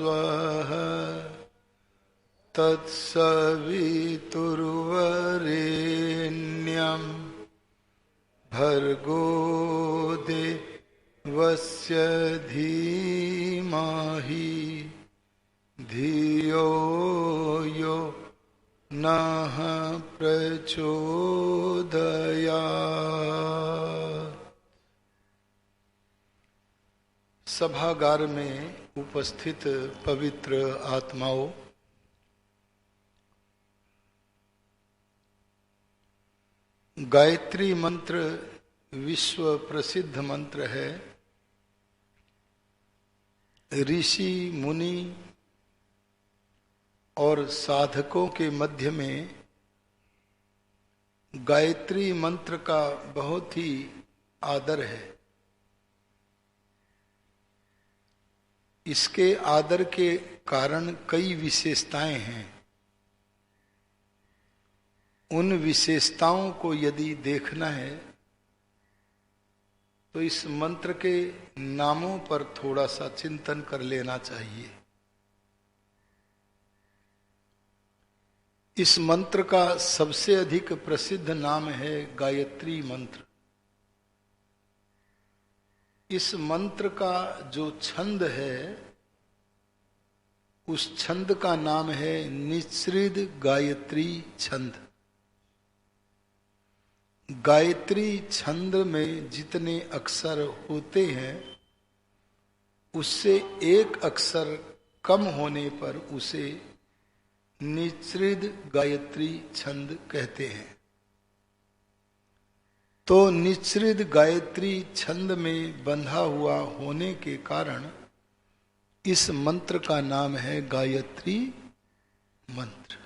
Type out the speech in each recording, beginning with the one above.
स्वः तत्सवितुर्वरेण्यं भर्गो देवस्य धीमहि धियो यो नः प्रचोदयात्। सभागार में उपस्थित पवित्र आत्माओं, गायत्री मंत्र विश्व प्रसिद्ध मंत्र है। ऋषि मुनि और साधकों के मध्य में गायत्री मंत्र का बहुत ही आदर है। इसके आदर के कारण कई विशेषताएं हैं। उन विशेषताओं को यदि देखना है तो इस मंत्र के नामों पर थोड़ा सा चिंतन कर लेना चाहिए। इस मंत्र का सबसे अधिक प्रसिद्ध नाम है गायत्री मंत्र। इस मंत्र का जो छंद है उस छंद का नाम है निःसृत गायत्री छंद। गायत्री छंद में जितने अक्षर होते हैं उससे एक अक्षर कम होने पर उसे निःसृत गायत्री छंद कहते हैं। तो निःसृत गायत्री छंद में बंधा हुआ होने के कारण इस मंत्र का नाम है गायत्री मंत्र।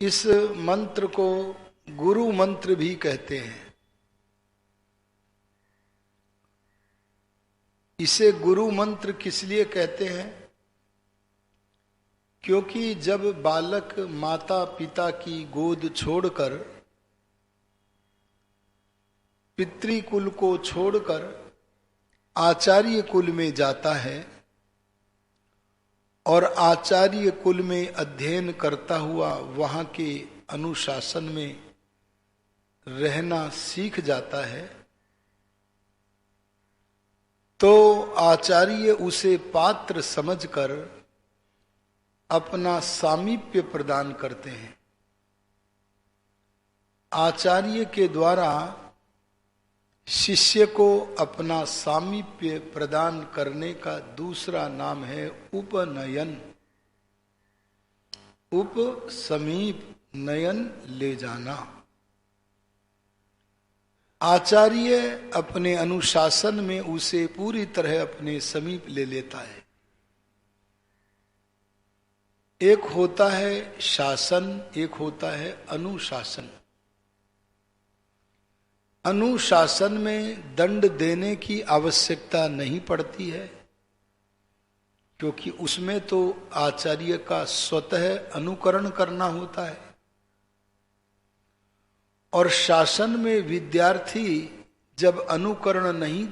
इस मंत्र को गुरु मंत्र भी कहते हैं। इसे गुरु मंत्र किस लिए कहते हैं? क्योंकि जब बालक माता पिता की गोद छोड़कर, पितृकुल को छोड़कर आचार्य कुल में जाता है और आचार्य कुल में अध्ययन करता हुआ वहां के अनुशासन में रहना सीख जाता है, तो आचार्य उसे पात्र समझकर अपना सामीप्य प्रदान करते हैं। आचार्य के द्वारा शिष्य को अपना सामीप्य प्रदान करने का दूसरा नाम है उपनयन। उप समीप, नयन ले जाना। आचार्य अपने अनुशासन में उसे पूरी तरह अपने समीप ले लेता है। एक होता है शासन, एक होता है अनुशासन। अनुशासन में दंड देने की आवश्यकता नहीं पड़ती है, क्योंकि उसमें तो आचार्य का स्वतः अनुकरण करना होता है। और शासन में विद्यार्थी जब अनुकरण नहीं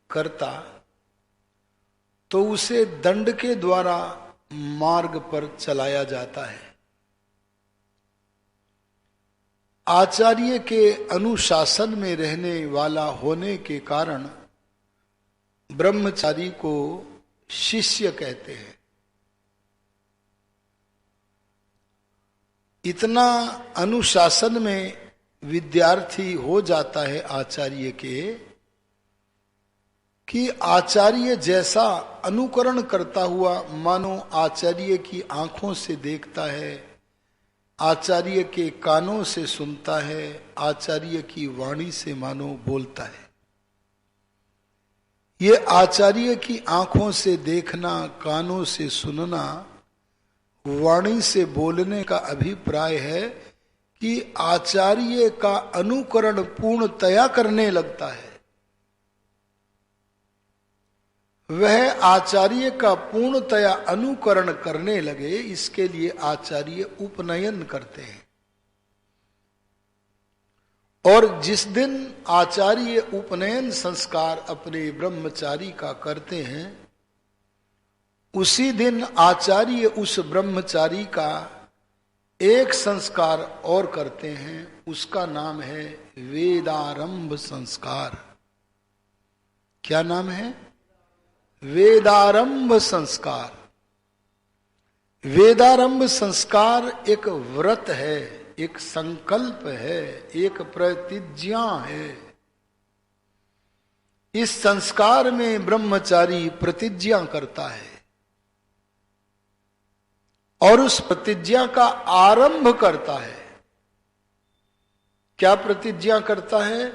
करता तो उसे दंड के द्वारा मार्ग पर चलाया जाता है। आचार्य के अनुशासन में रहने वाला होने के कारण ब्रह्मचारी को शिष्य कहते हैं। इतना अनुशासन में विद्यार्थी हो जाता है आचार्य के कि आचार्य जैसा अनुकरण करता हुआ मानो आचार्य की आंखों से देखता है, आचार्य के कानों से सुनता है, आचार्य की वाणी से मानो बोलता है। ये आचार्य की आंखों से देखना, कानों से सुनना, वाणी से बोलने का अभिप्राय है कि आचार्य का अनुकरण पूर्णतया करने लगता है। वह आचार्य का पूर्णतया अनुकरण करने लगे, इसके लिए आचार्य उपनयन करते हैं। और जिस दिन आचार्य उपनयन संस्कार अपने ब्रह्मचारी का करते हैं, उसी दिन आचार्य उस ब्रह्मचारी का एक संस्कार और करते हैं। उसका नाम है वेदारंभ संस्कार। क्या नाम है? वेदारंभ संस्कार। वेदारंभ संस्कार एक व्रत है, एक संकल्प है, एक प्रतिज्ञा है। इस संस्कार में ब्रह्मचारी प्रतिज्ञा करता है और उस प्रतिज्ञा का आरंभ करता है। क्या प्रतिज्ञा करता है?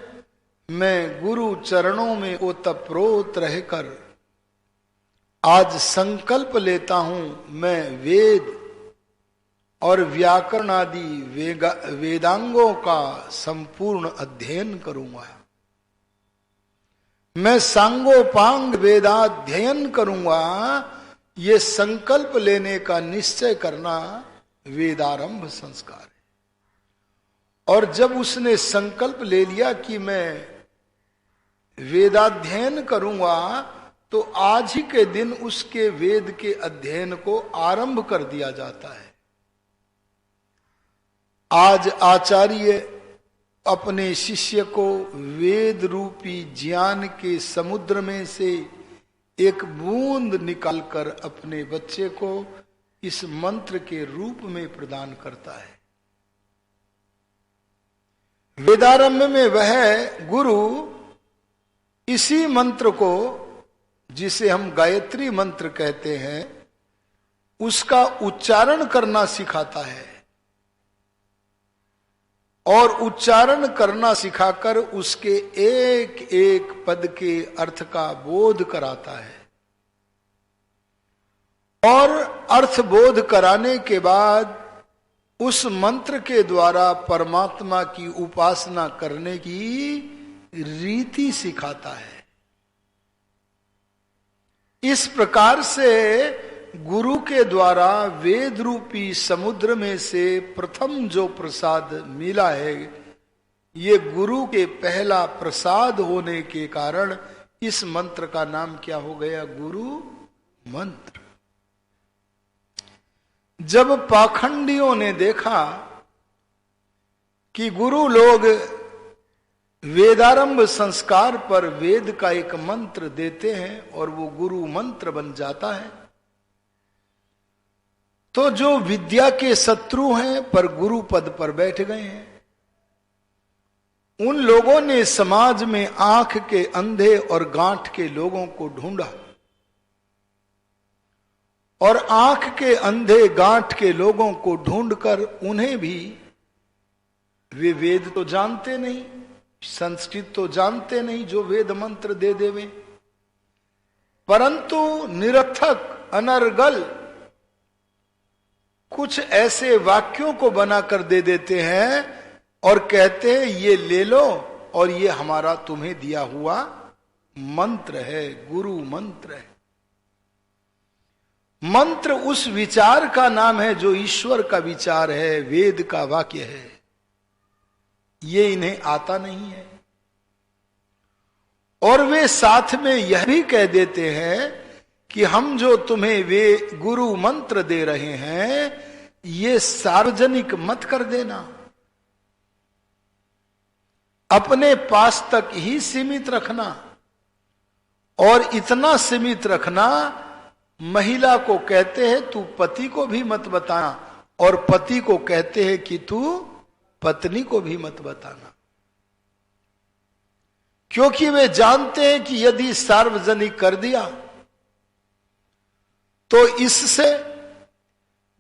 मैं गुरु चरणों में ओतप्रोत रहकर आज संकल्प लेता हूं, मैं वेद और व्याकरण आदि वेदांगों का संपूर्ण अध्ययन करूंगा। मैं सांगोपांग वेदाध्ययन करूंगा। ये संकल्प लेने का निश्चय करना वेदारंभ संस्कार है। और जब उसने संकल्प ले लिया कि मैं वेदाध्ययन करूंगा, तो आज ही के दिन उसके वेद के अध्ययन को आरंभ कर दिया जाता है। आज आचार्य अपने शिष्य को वेद रूपी ज्ञान के समुद्र में से एक बूंद निकालकर अपने बच्चे को इस मंत्र के रूप में प्रदान करता है। वेदारंभ में वह गुरु इसी मंत्र को, जिसे हम गायत्री मंत्र कहते हैं, उसका उच्चारण करना सिखाता है और उच्चारण करना सिखाकर उसके एक एक पद के अर्थ का बोध कराता है। और अर्थ बोध कराने के बाद उस मंत्र के द्वारा परमात्मा की उपासना करने की रीति सिखाता है। इस प्रकार से गुरु के द्वारा वेद रूपी समुद्र में से प्रथम जो प्रसाद मिला है, ये गुरु के पहला प्रसाद होने के कारण इस मंत्र का नाम क्या हो गया? गुरु मंत्र। जब पाखंडियों ने देखा कि गुरु लोग वेदारंभ संस्कार पर वेद का एक मंत्र देते हैं और वो गुरु मंत्र बन जाता है, तो जो विद्या के शत्रु हैं पर गुरु पद पर बैठ गए हैं, उन लोगों ने समाज में आंख के अंधे और गांठ के लोगों को ढूंढा और आंख के अंधे गांठ के लोगों को ढूंढकर उन्हें भी, वे वेद तो जानते नहीं, संस्कृत तो जानते नहीं जो वेद मंत्र दे देवे, परंतु निरर्थक अनर्गल कुछ ऐसे वाक्यों को बनाकर दे देते हैं और कहते हैं ये ले लो और ये हमारा तुम्हें दिया हुआ मंत्र है, गुरु मंत्र है। मंत्र उस विचार का नाम है जो ईश्वर का विचार है, वेद का वाक्य है। ये इन्हें आता नहीं है। और वे साथ में यह भी कह देते हैं कि हम जो तुम्हें वे गुरु मंत्र दे रहे हैं, ये सार्वजनिक मत कर देना, अपने पास तक ही सीमित रखना। और इतना सीमित रखना, महिला को कहते हैं तू पति को भी मत बताना, और पति को कहते हैं कि तू पत्नी को भी मत बताना, क्योंकि वे जानते हैं कि यदि सार्वजनिक कर दिया तो इससे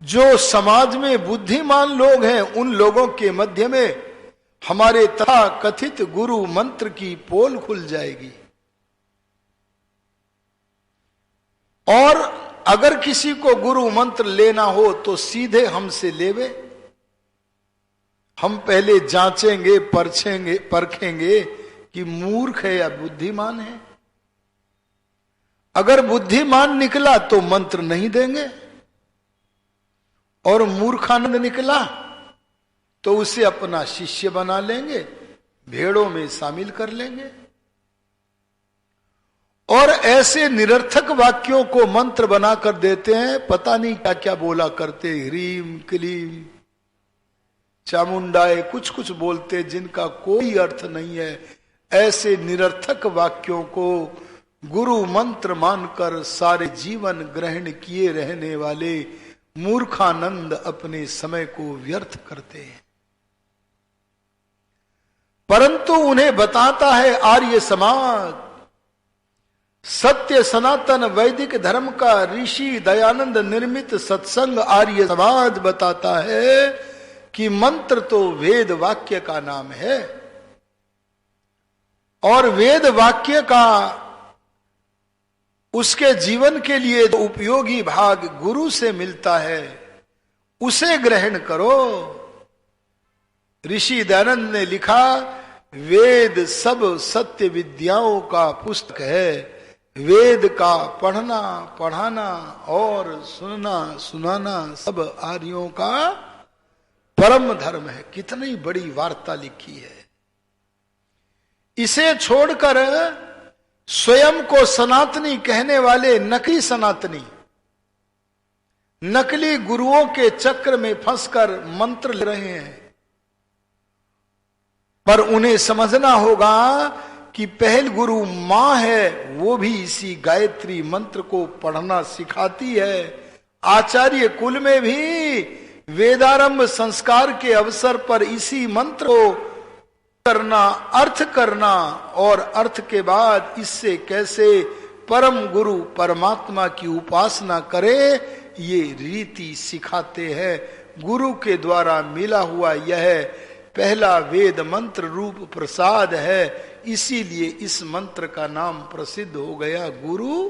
जो समाज में बुद्धिमान लोग हैं, उन लोगों के मध्य में हमारे तथा कथित गुरु मंत्र की पोल खुल जाएगी। और अगर किसी को गुरु मंत्र लेना हो तो सीधे हमसे लेवे, हम पहले जांचेंगे, परखेंगे कि मूर्ख है या बुद्धिमान है। अगर बुद्धिमान निकला तो मंत्र नहीं देंगे, और मूर्खानंद निकला तो उसे अपना शिष्य बना लेंगे भेड़ों में शामिल कर लेंगे। और ऐसे निरर्थक वाक्यों को मंत्र बनाकर देते हैं, पता नहीं क्या क्या बोला करते, ह्रीम क्लीम चामुंडाए कुछ कुछ बोलते जिनका कोई अर्थ नहीं है। ऐसे निरर्थक वाक्यों को गुरु मंत्र मानकर सारे जीवन ग्रहण किए रहने वाले मूर्खानंद अपने समय को व्यर्थ करते हैं। परंतु उन्हें बताता है आर्य समाज, सत्य सनातन वैदिक धर्म का ऋषि दयानंद निर्मित सत्संग आर्य समाज बताता है कि मंत्र तो वेद वाक्य का नाम है, और वेद वाक्य का उसके जीवन के लिए उपयोगी भाग गुरु से मिलता है, उसे ग्रहण करो। ऋषि दयानंद ने लिखा, वेद सब सत्य विद्याओं का पुस्तक है, वेद का पढ़ना पढ़ाना और सुनना सुनाना सब आर्यों का परम धर्म है। कितनी बड़ी वार्ता लिखी है। इसे छोड़कर स्वयं को सनातनी कहने वाले नकली सनातनी नकली गुरुओं के चक्र में फंसकर मंत्र ले रहे हैं। पर उन्हें समझना होगा कि पहल गुरु मां है, वो भी इसी गायत्री मंत्र को पढ़ना सिखाती है। आचार्य कुल में भी वेदारंभ संस्कार के अवसर पर इसी मंत्र को करना, अर्थ करना, और अर्थ के बाद इससे कैसे परम गुरु परमात्मा की उपासना करे, ये रीति सिखाते हैं। गुरु के द्वारा मिला हुआ यह पहला वेद मंत्र रूप प्रसाद है, इसीलिए इस मंत्र का नाम प्रसिद्ध हो गया गुरु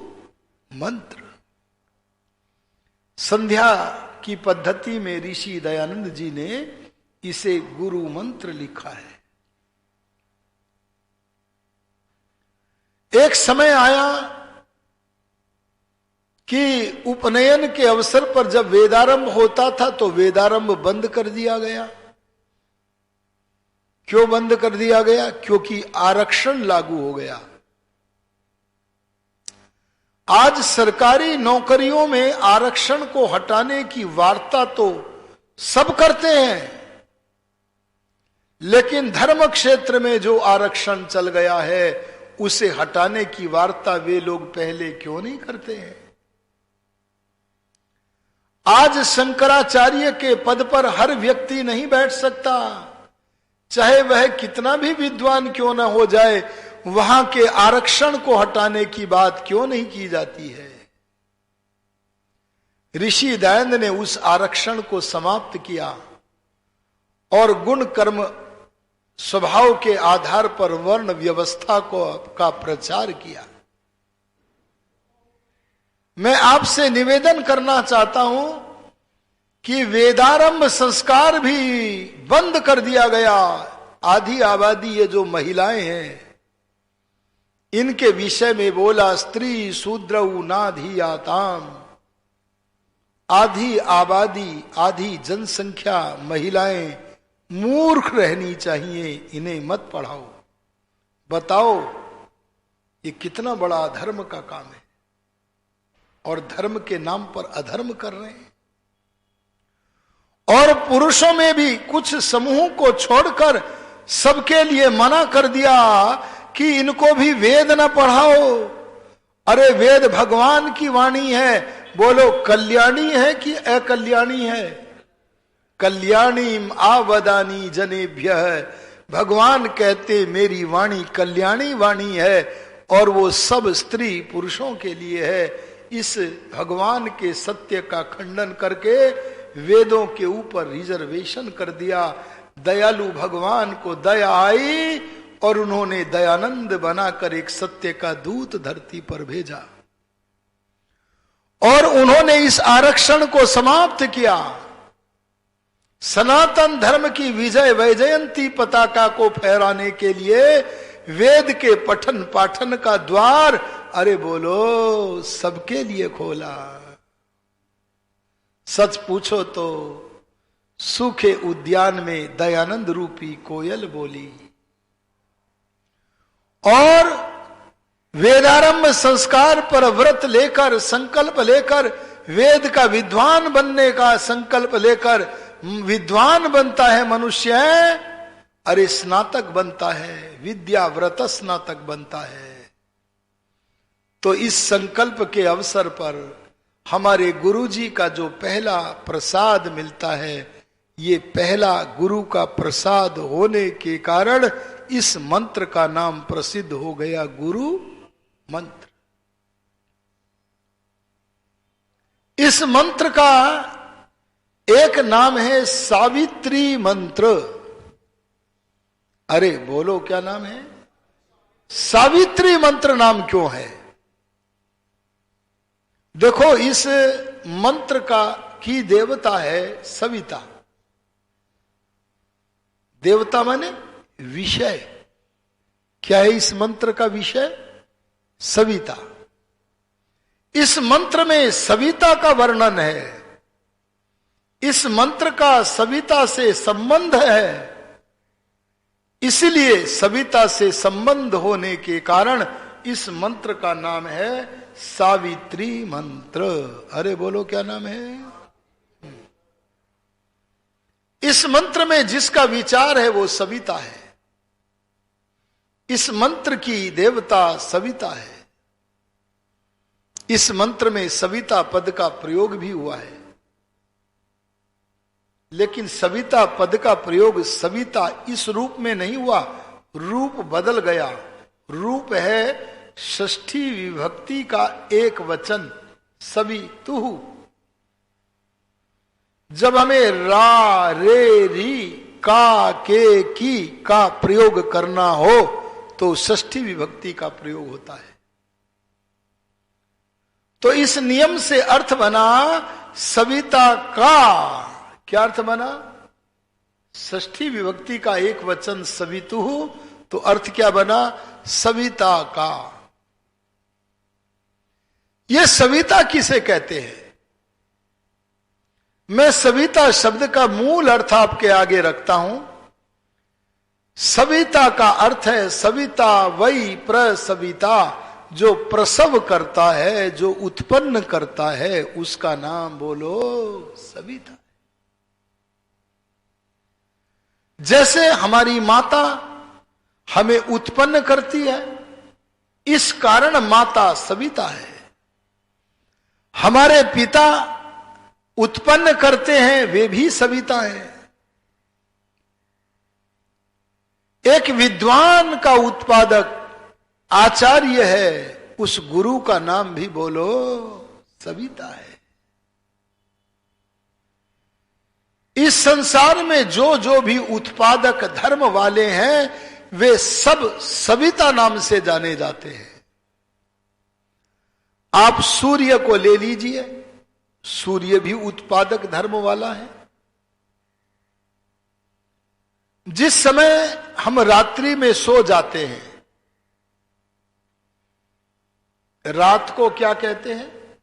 मंत्र। संध्या की पद्धति में ऋषि दयानंद जी ने इसे गुरु मंत्र लिखा है। एक समय आया कि उपनयन के अवसर पर जब वेदारंभ होता था तो वेदारंभ बंद कर दिया गया। क्यों बंद कर दिया गया? क्योंकि आरक्षण लागू हो गया। आज सरकारी नौकरियों में आरक्षण को हटाने की वार्ता तो सब करते हैं, लेकिन धर्म क्षेत्र में जो आरक्षण चल गया है उसे हटाने की वार्ता वे लोग पहले क्यों नहीं करते हैं? आज शंकराचार्य के पद पर हर व्यक्ति नहीं बैठ सकता, चाहे वह कितना भी विद्वान क्यों न हो जाए। वहां के आरक्षण को हटाने की बात क्यों नहीं की जाती है? ऋषि दयानंद ने उस आरक्षण को समाप्त किया और गुण कर्म स्वभाव के आधार पर वर्ण व्यवस्था का प्रचार किया। मैं आपसे निवेदन करना चाहता हूं कि वेदारंभ संस्कार भी बंद कर दिया गया। आधी आबादी ये जो महिलाएं हैं इनके विषय में बोला, स्त्री शूद्रऊ नाधियाताम। आधी आबादी, आधी जनसंख्या महिलाएं मूर्ख रहनी चाहिए, इन्हें मत पढ़ाओ। बताओ ये कितना बड़ा अधर्म का काम है, और धर्म के नाम पर अधर्म कर रहे हैं। और पुरुषों में भी कुछ समूह को छोड़कर सबके लिए मना कर दिया कि इनको भी वेद न पढ़ाओ। अरे वेद भगवान की वाणी है, बोलो कल्याणी है कि अकल्याणी है? कल्याणी आवदानी जनेभ्य। भगवान कहते मेरी वाणी कल्याणी वाणी है, और वो सब स्त्री पुरुषों के लिए है। इस भगवान के सत्य का खंडन करके वेदों के ऊपर रिजर्वेशन कर दिया। दयालु भगवान को दया आई और उन्होंने दयानंद बनाकर एक सत्य का दूत धरती पर भेजा, और उन्होंने इस आरक्षण को समाप्त किया। सनातन धर्म की विजय वैजयंती पताका को फहराने के लिए वेद के पठन पाठन का द्वार, अरे बोलो, सबके लिए खोला। सच पूछो तो सूखे उद्यान में दयानंद रूपी कोयल बोली, और वेदारंभ संस्कार पर व्रत लेकर, संकल्प लेकर, वेद का विद्वान बनने का संकल्प लेकर विद्वान बनता है मनुष्य, अरे स्नातक बनता है, विद्या व्रत स्नातक बनता है। तो इस संकल्प के अवसर पर हमारे गुरुजी का जो पहला प्रसाद मिलता है, ये पहला गुरु का प्रसाद होने के कारण इस मंत्र का नाम प्रसिद्ध हो गया गुरु मंत्र। इस मंत्र का एक नाम है सावित्री मंत्र। अरे बोलो क्या नाम है? सावित्री मंत्र नाम क्यों है? देखो, इस मंत्र की देवता है सविता। देवता माने विषय। क्या है इस मंत्र का विषय? सविता। इस मंत्र में सविता का वर्णन है। इस मंत्र का सविता से संबंध है। इसलिए सविता से संबंध होने के कारण इस मंत्र का नाम है सावित्री मंत्र। अरे बोलो क्या नाम है? इस मंत्र में जिसका विचार है वो सविता है। इस मंत्र की देवता सविता है। इस मंत्र में सविता पद का प्रयोग भी हुआ है, लेकिन सविता पद का प्रयोग सविता इस रूप में नहीं हुआ, रूप बदल गया। रूप है षष्ठी विभक्ति का एक वचन सवितुः। जब हमें रा, रे, री, का, के, की का प्रयोग करना हो तो षष्ठी विभक्ति का प्रयोग होता है। तो इस नियम से अर्थ बना सविता का। क्या अर्थ बना? षष्ठी विभक्ति का एक वचन सवितुः, तो अर्थ क्या बना? सविता का। यह सविता किसे कहते हैं? मैं सविता शब्द का मूल अर्थ आपके आगे रखता हूं। सविता का अर्थ है सविता वही प्रसविता, जो प्रसव करता है, जो उत्पन्न करता है, उसका नाम बोलो सविता। जैसे हमारी माता हमें उत्पन्न करती है, इस कारण माता सविता है। हमारे पिता उत्पन्न करते हैं, वे भी सविता है। एक विद्वान का उत्पादक आचार्य है, उस गुरु का नाम भी बोलो सविता है। इस संसार में जो जो भी उत्पादक धर्म वाले हैं, वे सब सविता नाम से जाने जाते हैं। आप सूर्य को ले लीजिए, सूर्य भी उत्पादक धर्म वाला है। जिस समय हम रात्रि में सो जाते हैं, रात को क्या कहते हैं?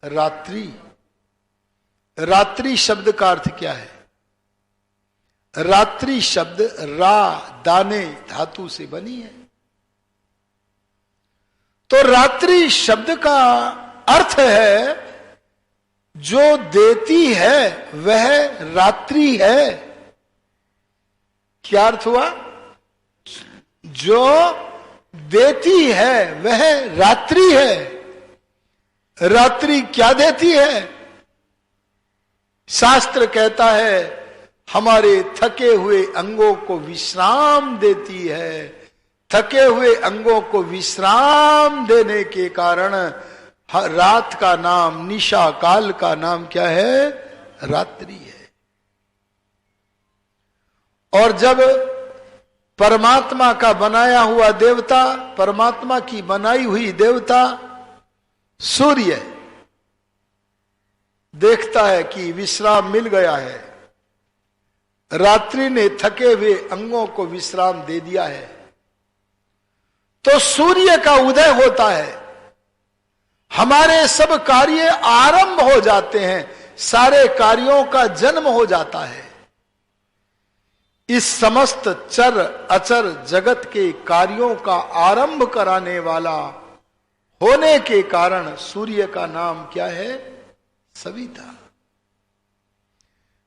रात्रि। रात्रि शब्द का अर्थ क्या है? रात्रि शब्द रा, दाने धातु से बनी है। तो रात्रि शब्द का अर्थ है जो देती है वह रात्रि है। क्या अर्थ हुआ? जो देती है वह रात्रि है। रात्रि क्या देती है? शास्त्र कहता है हमारे थके हुए अंगों को विश्राम देती है। थके हुए अंगों को विश्राम देने के कारण रात का नाम, निशा काल का नाम क्या है? रात्रि है। और जब परमात्मा का बनाया हुआ देवता, परमात्मा की बनाई हुई देवता सूर्य देखता है कि विश्राम मिल गया है, रात्रि ने थके हुए अंगों को विश्राम दे दिया है, तो सूर्य का उदय होता है। हमारे सब कार्य आरंभ हो जाते हैं, सारे कार्यों का जन्म हो जाता है। इस समस्त चर अचर जगत के कार्यों का आरंभ कराने वाला होने के कारण सूर्य का नाम क्या है? सविता।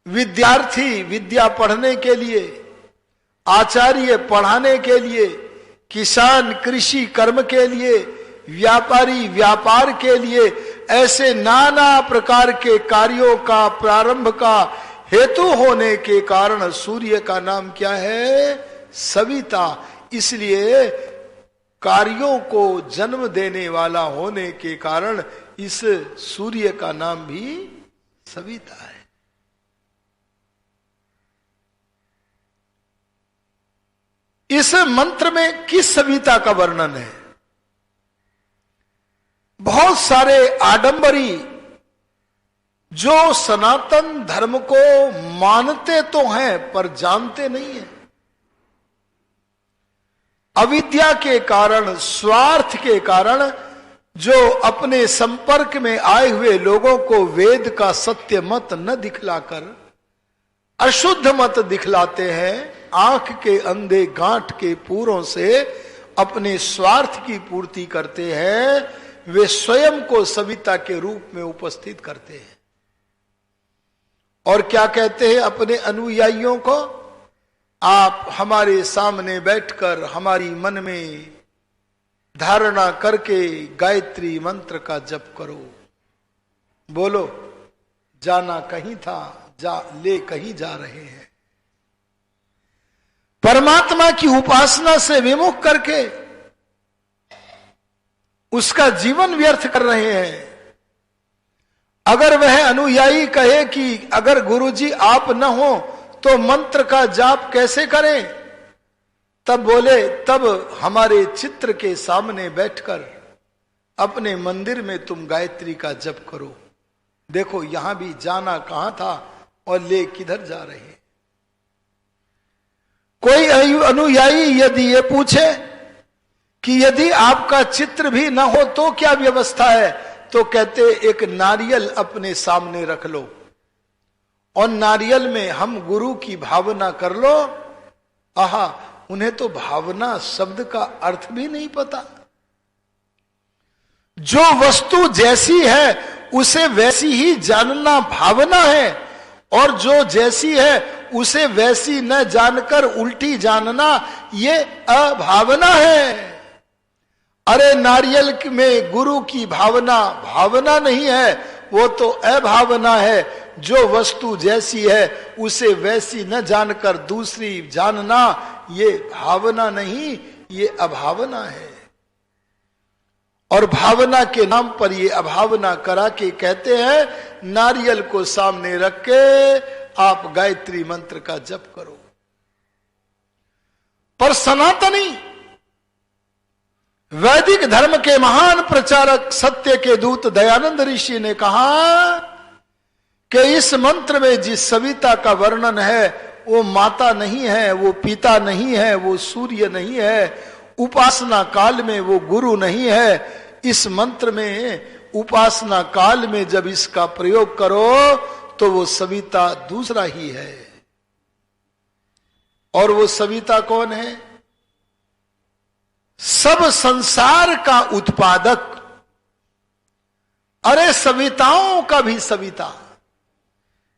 विद्यार्थी विद्या पढ़ने के लिए, आचार्य पढ़ाने के लिए, किसान कृषि कर्म के लिए, व्यापारी व्यापार के लिए, ऐसे नाना प्रकार के कार्यों का प्रारंभ का हेतु होने के कारण सूर्य का नाम क्या है? सविता। इसलिए कार्यों को जन्म देने वाला होने के कारण इस सूर्य का नाम भी सविता है। इस मंत्र में किस सविता का वर्णन है? बहुत सारे आडंबरी जो सनातन धर्म को मानते तो हैं पर जानते नहीं हैं, अविद्या के कारण, स्वार्थ के कारण जो अपने संपर्क में आए हुए लोगों को वेद का सत्य मत न दिखलाकर अशुद्ध मत दिखलाते हैं, आंख के अंधे गांठ के पूरों से अपने स्वार्थ की पूर्ति करते हैं, वे स्वयं को सविता के रूप में उपस्थित करते हैं। और क्या कहते हैं अपने अनुयायियों को? आप हमारे सामने बैठकर हमारी मन में धारणा करके गायत्री मंत्र का जप करो। बोलो, जाना कहीं था, ले कहीं जा रहे हैं। परमात्मा की उपासना से विमुख करके उसका जीवन व्यर्थ कर रहे हैं। अगर वह अनुयायी कहे कि अगर गुरुजी आप न हो तो मंत्र का जाप कैसे करें, तब बोले, तब हमारे चित्र के सामने बैठकर अपने मंदिर में तुम गायत्री का जप करो। देखो यहां भी जाना कहां था और ले किधर जा रहे हैं। कोई अनुयायी यदि ये पूछे कि यदि आपका चित्र भी न हो तो क्या व्यवस्था है, तो कहते एक नारियल अपने सामने रख लो और नारियल में हम गुरु की भावना कर लो। आहा, उन्हें तो भावना शब्द का अर्थ भी नहीं पता। जो वस्तु जैसी है उसे वैसी ही जानना भावना है, और जो जैसी है उसे वैसी न जानकर उल्टी जानना ये अभावना है। अरे नारियल में गुरु की भावना भावना नहीं है, वो तो अभावना है। जो वस्तु जैसी है उसे वैसी न जानकर दूसरी जानना ये भावना नहीं, ये अभावना है। और भावना के नाम पर ये अभावना करा के कहते हैं नारियल को सामने रख के आप गायत्री मंत्र का जप करो। पर सनातनी वैदिक धर्म के महान प्रचारक सत्य के दूत दयानंद ऋषि ने कहा कि इस मंत्र में जिस सविता का वर्णन है वो माता नहीं है, वो पिता नहीं है, वो सूर्य नहीं है, उपासना काल में वो गुरु नहीं है। इस मंत्र में उपासना काल में जब इसका प्रयोग करो तो वो सविता दूसरा ही है। और वो सविता कौन है? सब संसार का उत्पादक। अरे सविताओं का भी सविता।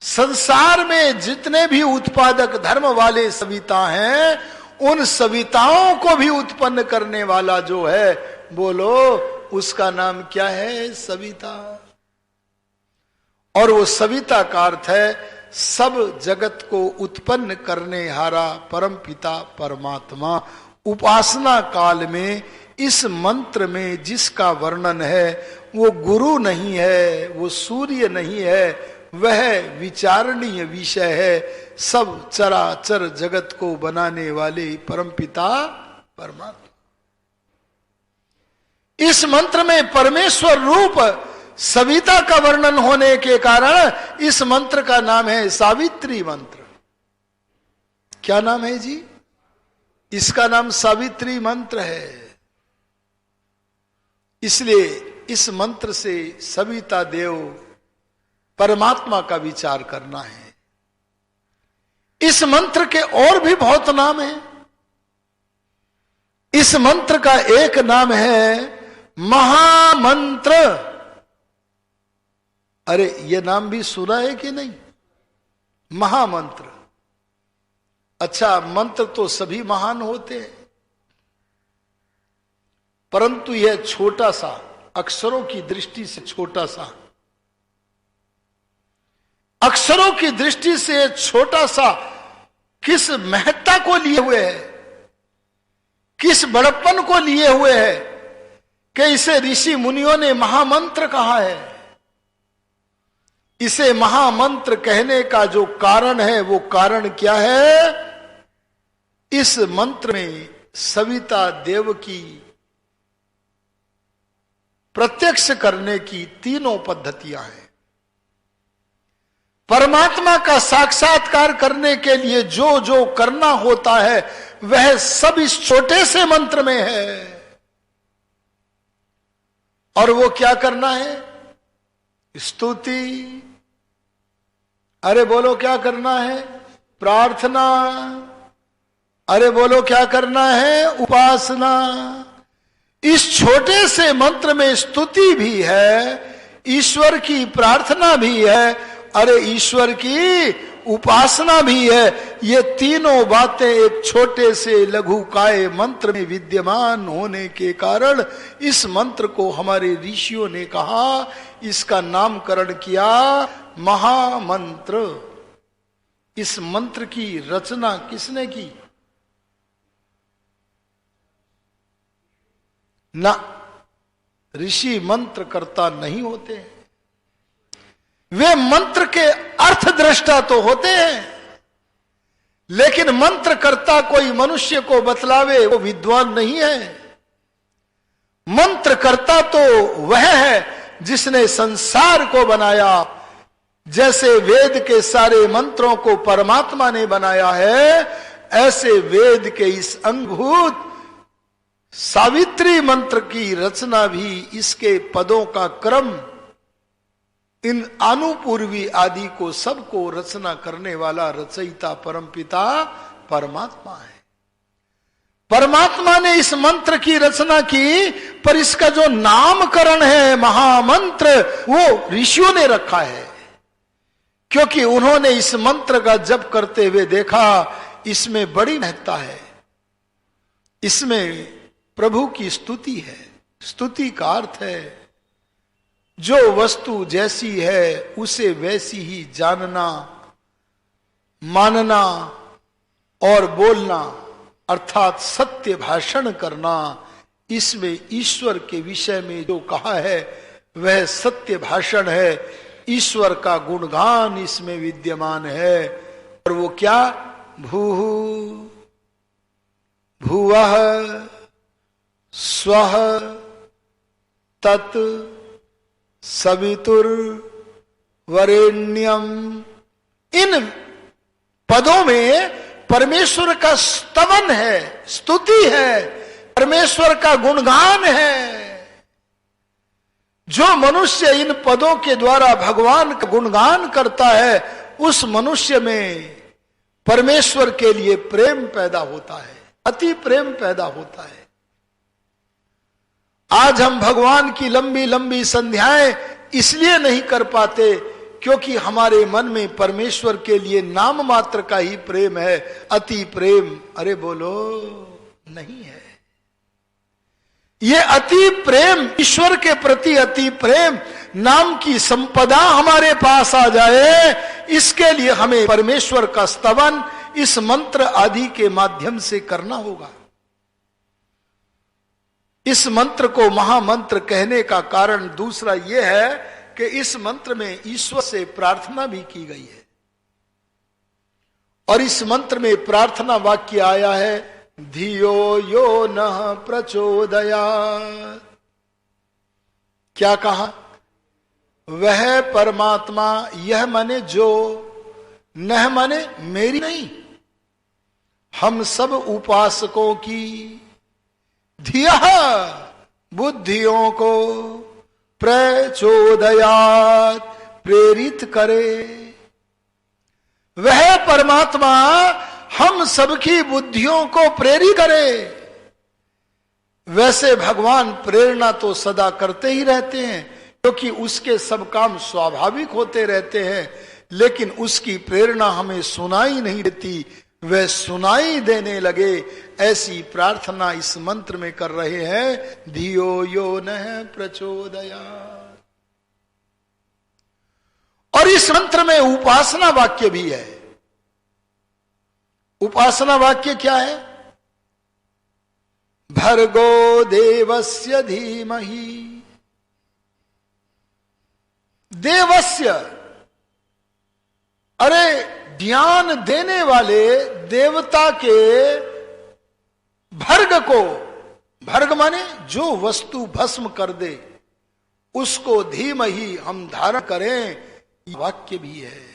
संसार में जितने भी उत्पादक धर्म वाले सविता हैं, उन सविताओं को भी उत्पन्न करने वाला जो है, बोलो उसका नाम क्या है? सविता। और वो सविता का अर्थ है सब जगत को उत्पन्न करने हारा परम पिता परमात्मा। उपासना काल में इस मंत्र में जिसका वर्णन है वो गुरु नहीं है, वो सूर्य नहीं है, वह विचारणीय विषय है। सब चराचर जगत को बनाने वाले परमपिता परमात्मा। इस मंत्र में परमेश्वर रूप सविता का वर्णन होने के कारण इस मंत्र का नाम है सावित्री मंत्र। क्या नाम है जी? इसका नाम सावित्री मंत्र है। इसलिए इस मंत्र से सविता देव परमात्मा का विचार करना है। इस मंत्र के और भी बहुत नाम हैं। इस मंत्र का एक नाम है महामंत्र। अरे ये नाम भी सुना है कि नहीं? महामंत्र। अच्छा, मंत्र तो सभी महान होते हैं, परंतु यह छोटा सा, अक्षरों की दृष्टि से छोटा सा, अक्षरों की दृष्टि से छोटा सा किस महत्ता को लिए हुए है, किस बड़प्पन को लिए हुए है कि इसे ऋषि मुनियों ने महामंत्र कहा है। इसे महामंत्र कहने का जो कारण है, वो कारण क्या है? इस मंत्र में सविता देव की प्रत्यक्ष करने की तीनों पद्धतियां हैं। परमात्मा का साक्षात्कार करने के लिए जो जो करना होता है वह सब इस छोटे से मंत्र में है। और वो क्या करना है? स्तुति। अरे बोलो क्या करना है? प्रार्थना। अरे बोलो क्या करना है? उपासना। इस छोटे से मंत्र में स्तुति भी है, ईश्वर की प्रार्थना भी है, अरे ईश्वर की उपासना भी है। ये तीनों बातें एक छोटे से लघुकाय मंत्र में विद्यमान होने के कारण इस मंत्र को हमारे ऋषियों ने कहा, इसका नामकरण किया महामंत्र। इस मंत्र की रचना किसने की? ना, ऋषि मंत्र कर्ता नहीं होते हैं। वे मंत्र के अर्थ दृष्टा तो होते हैं, लेकिन मंत्र कर्ता कोई मनुष्य को बतलावे वो विद्वान नहीं है। मंत्र कर्ता तो वह है जिसने संसार को बनाया। जैसे वेद के सारे मंत्रों को परमात्मा ने बनाया है, ऐसे वेद के इस अंगभूत सावित्री मंत्र की रचना भी, इसके पदों का क्रम, इन अनुपूर्वी आदि को सबको रचना करने वाला रचयिता परमपिता परमात्मा है। परमात्मा ने इस मंत्र की रचना की, पर इसका जो नामकरण है महामंत्र, वो ऋषियों ने रखा है, क्योंकि उन्होंने इस मंत्र का जप करते हुए देखा इसमें बड़ी महत्ता है। इसमें प्रभु की स्तुति है। स्तुति का अर्थ है जो वस्तु जैसी है उसे वैसी ही जानना, मानना और बोलना, अर्थात सत्य भाषण करना। इसमें ईश्वर के विषय में जो कहा है वह सत्य भाषण है। ईश्वर का गुणगान इसमें विद्यमान है। और वो क्या? भूः भुवः स्वः तत् सवितुर वरेण्यम। इन पदों में परमेश्वर का स्तवन है, स्तुति है, परमेश्वर का गुणगान है। जो मनुष्य इन पदों के द्वारा भगवान का गुणगान करता है, उस मनुष्य में परमेश्वर के लिए प्रेम पैदा होता है, अति प्रेम पैदा होता है। आज हम भगवान की लंबी लंबी संध्याएं इसलिए नहीं कर पाते क्योंकि हमारे मन में परमेश्वर के लिए नाम मात्र का ही प्रेम है, अति प्रेम अरे बोलो नहीं है। ये अति प्रेम, ईश्वर के प्रति अति प्रेम, नाम की संपदा हमारे पास आ जाए, इसके लिए हमें परमेश्वर का स्तवन इस मंत्र आदि के माध्यम से करना होगा। इस मंत्र को महामंत्र कहने का कारण दूसरा यह है कि इस मंत्र में ईश्वर से प्रार्थना भी की गई है। और इस मंत्र में प्रार्थना वाक्य आया है, धियो यो नः प्रचोदयात्। क्या कहा? वह परमात्मा, यह माने जो, नह माने मेरी नहीं, हम सब उपासकों की, धिया बुद्धियों को, प्रचोदयात् प्रेरित करे। वह परमात्मा हम सबकी बुद्धियों को प्रेरित करे। वैसे भगवान प्रेरणा तो सदा करते ही रहते हैं, क्योंकि उसके सब काम स्वाभाविक होते रहते हैं, लेकिन उसकी प्रेरणा हमें सुनाई नहीं देती, वह सुनाई देने लगे, ऐसी प्रार्थना इस मंत्र में कर रहे हैं। धियो यो नः प्रचोदयात्। और इस मंत्र में उपासना वाक्य भी है। उपासना वाक्य क्या है? भर्गो देवस्य धीमहि। देवस्य, अरे ज्ञान देने वाले देवता के भर्ग को, भर्ग माने जो वस्तु भस्म कर दे उसको धीमहि हम धारण करें, वाक्य भी है।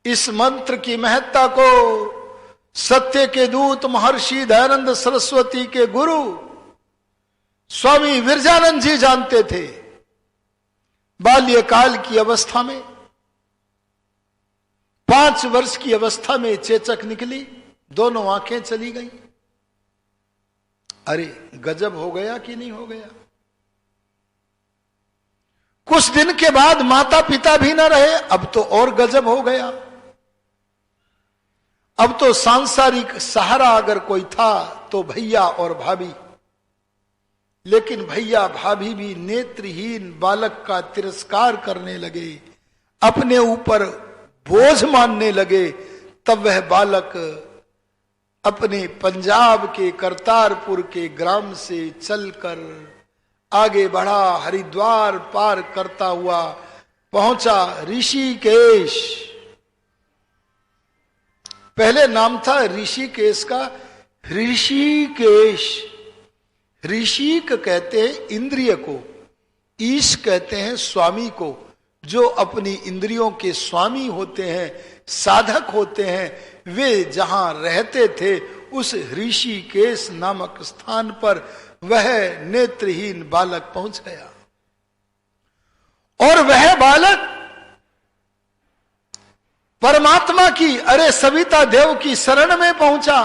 इस मंत्र की महत्ता को सत्य के दूत महर्षि दयानंद सरस्वती के गुरु स्वामी विरजानंद जी जानते थे। बाल्यकाल की अवस्था में, 5 वर्ष की अवस्था में चेचक निकली, दोनों आंखें चली गई। अरे गजब हो गया कि नहीं हो गया? कुछ दिन के बाद माता पिता भी ना रहे, अब तो और गजब हो गया। अब तो सांसारिक सहारा अगर कोई था तो भैया और भाभी, लेकिन भैया भाभी भी नेत्रहीन बालक का तिरस्कार करने लगे, अपने ऊपर बोझ मानने लगे। तब वह बालक अपने पंजाब के करतारपुर के ग्राम से चलकर आगे बढ़ा, हरिद्वार पार करता हुआ पहुंचा ऋषिकेश। पहले नाम था ऋषिकेश का ऋषिकेश। ऋषिक कहते हैं इंद्रिय को, ईश कहते हैं स्वामी को। जो अपनी इंद्रियों के स्वामी होते हैं, साधक होते हैं, वे जहां रहते थे उस ऋषिकेश नामक स्थान पर वह नेत्रहीन बालक पहुंच गया। और वह बालक परमात्मा की, अरे सविता देव की शरण में पहुंचा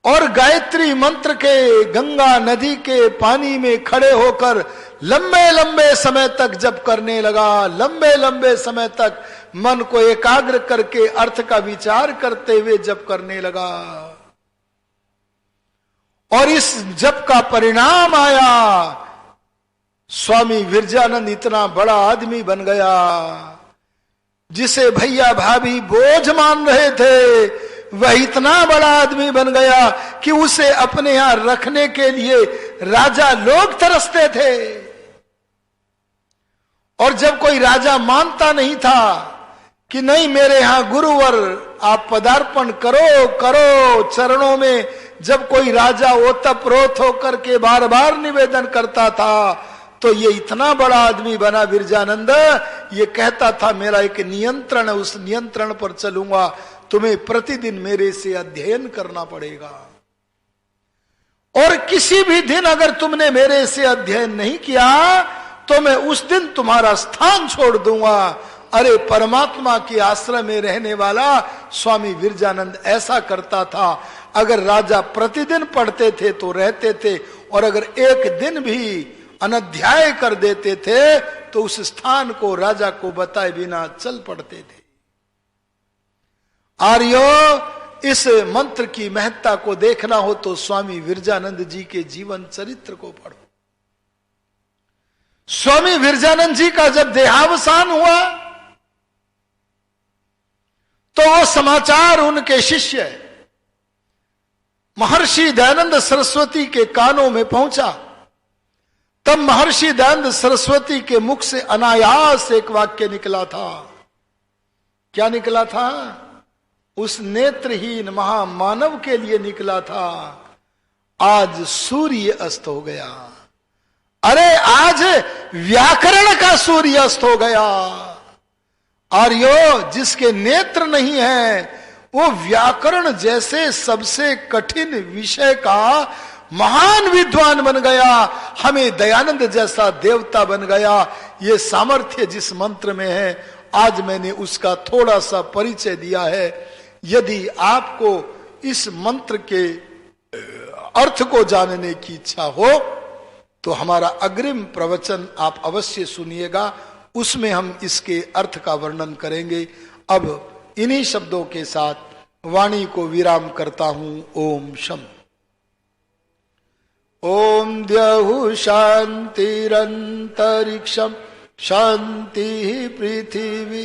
और गायत्री मंत्र के गंगा नदी के पानी में खड़े होकर लंबे लंबे समय तक जप करने लगा। लंबे लंबे समय तक मन को एकाग्र करके अर्थ का विचार करते हुए जप करने लगा। और इस जप का परिणाम आया, स्वामी विरजानंद इतना बड़ा आदमी बन गया। जिसे भैया भाभी बोझ मान रहे थे, वह इतना बड़ा आदमी बन गया कि उसे अपने यहां रखने के लिए राजा लोग तरसते थे। और जब कोई राजा मानता नहीं था कि नहीं मेरे यहां गुरुवर आप पदार्पण करो करो चरणों में, जब कोई राजा ओतप्रोत होकर के बार बार निवेदन करता था, तो ये इतना बड़ा आदमी बना विरजानंद। ये कहता था मेरा एक नियंत्रण है, उस नियंत्रण पर चलूंगा, तुम्हें प्रतिदिन मेरे से अध्ययन करना पड़ेगा। और किसी भी दिन अगर तुमने मेरे से अध्ययन नहीं किया तो मैं उस दिन तुम्हारा स्थान छोड़ दूंगा। अरे परमात्मा के आश्रय में रहने वाला स्वामी विरजानंद ऐसा करता था। अगर राजा प्रतिदिन पढ़ते थे तो रहते थे, और अगर एक दिन भी अनध्याय कर देते थे तो उस स्थान को राजा को बताए बिना चल पड़ते थे। आर्यो, इस मंत्र की महत्ता को देखना हो तो स्वामी विरजानंद जी के जीवन चरित्र को पढ़ो। स्वामी विरजानंद जी का जब देहावसान हुआ तो वो समाचार उनके शिष्य महर्षि दयानंद सरस्वती के कानों में पहुंचा। तब महर्षि दयानंद सरस्वती के मुख से अनायास एक वाक्य निकला था। क्या निकला था? उस नेत्रहीन महामानव के लिए निकला था, आज सूर्य अस्त हो गया। अरे आज व्याकरण का सूर्य अस्त हो गया। आर्यो, जिसके नेत्र नहीं है वो व्याकरण जैसे सबसे कठिन विषय का महान विद्वान बन गया। हमें दयानंद जैसा देवता बन गया। ये सामर्थ्य जिस मंत्र में है, आज मैंने उसका थोड़ा सा परिचय दिया है। यदि आपको इस मंत्र के अर्थ को जानने की इच्छा हो तो हमारा अग्रिम प्रवचन आप अवश्य सुनिएगा, उसमें हम इसके अर्थ का वर्णन करेंगे। अब इन्हीं शब्दों के साथ वाणी को विराम करता हूं। ओम शम। ओम द्यौः शांतिरंतरिक्षम शांति पृथिवी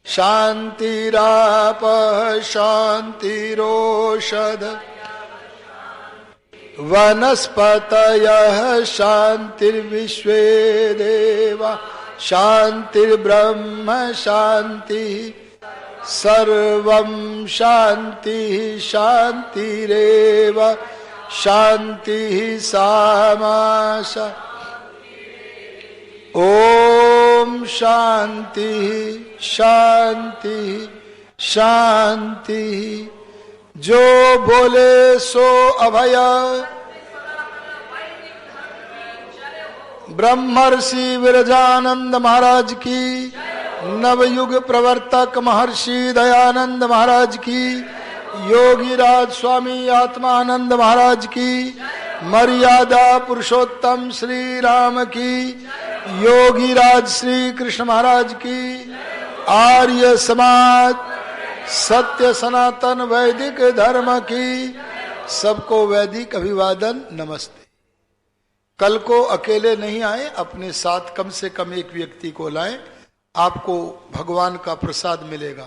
शांतिरापः शांतिरोषध वनस्पतयः शांतिर्विश्वे देवा शांतिर्ब्रह्म शांति सर्वं शांति शांतिरेव शांति सामा ओम शांति शांति शांति। जो बोले सो अभय ब्रह्मर्षि विरजानंद महाराज की, नवयुग प्रवर्तक महर्षि दयानंद महाराज की, योगीराज स्वामी आत्मानंद महाराज की, मर्यादा पुरुषोत्तम श्री राम की, योगीराज श्री कृष्ण महाराज की, आर्य समाज सत्य सनातन वैदिक धर्म की, सबको वैदिक अभिवादन नमस्ते। कल को अकेले नहीं आए, अपने साथ कम से कम एक व्यक्ति को लाएं, आपको भगवान का प्रसाद मिलेगा।